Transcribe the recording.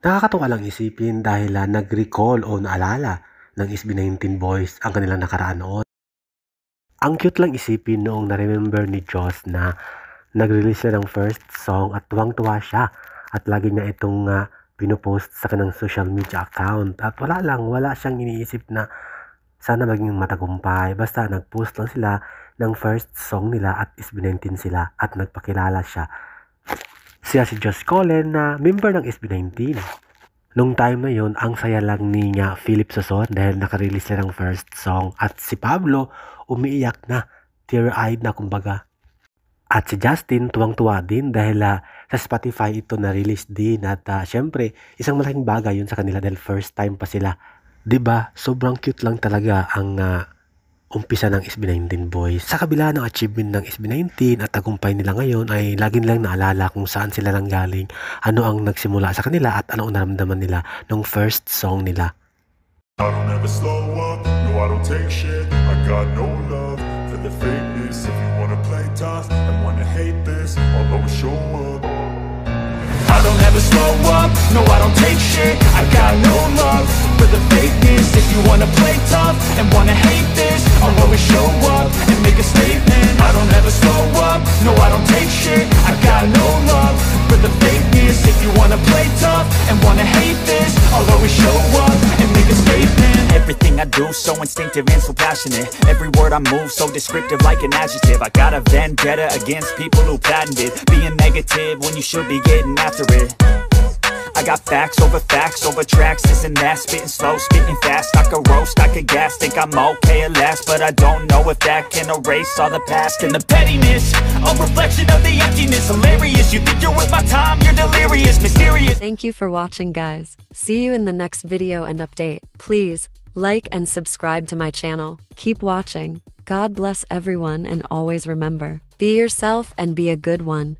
Nakakatuwa lang isipin dahil nag-recall o naalala ng SB19 Boys ang kanilang nakaraan noon. Ang cute lang isipin noong na-remember ni Joss na nag-release siya ng first song at tuwang-tuwa siya at lagi niya itong pinopost sa kanyang social media account at wala siyang iniisip na sana maging matagumpay. Basta nag-post lang sila ng first song nila at SB19 sila at nagpakilala siya. Siya si Joss Cullen na member ng SB19. Nung time na yon, ang saya lang ni Philip Sosson dahil nakarelease siya ng first song at si Pablo umiiyak na, tear-eyed na kumbaga. At si Justin tuwang-tuwa din dahil sa Spotify ito na-release din at syempre isang malaking bagay yun sa kanila dahil first time pa sila. 'Di ba? Sobrang cute lang talaga ang umpisa ng SB19 Boys. Sa kabila ng achievement ng SB19 at tagumpay nila ngayon ay lagi nilang naalala kung saan sila nang galing, ano ang nagsimula sa kanila at ano ang naramdaman nila nung first song nila. I don't ever slow up, no I don't take shit. I got no love for the fakeness. If you wanna play tough and wanna hate this, I'll always show up. I don't ever slow up, no I don't take shit. I got no love for the fakeness. If you wanna play tough and wanna hate this, I'll always show up and make a statement. I don't ever slow up, no I don't take shit. I got no love for the fakeness. If you wanna play tough and wanna hate this, I'll always show up and make a statement. Everything I do so instinctive and so passionate. Every word I move so descriptive like an adjective. I got a vendetta against people who patented being negative when you should be getting after it. I got facts over tracks, this and that. Spitting slow, spitting fast. I could roast, I could gas. Think I'm okay at last, but I don't know if that can erase all the past. And the pettiness, a reflection of the emptiness. Hilarious, you think you're worth my time, you're delirious, mysterious. Thank you for watching, guys. See you in the next video and update. Please like and subscribe to my channel. Keep watching. God bless everyone, and always remember, be yourself and be a good one.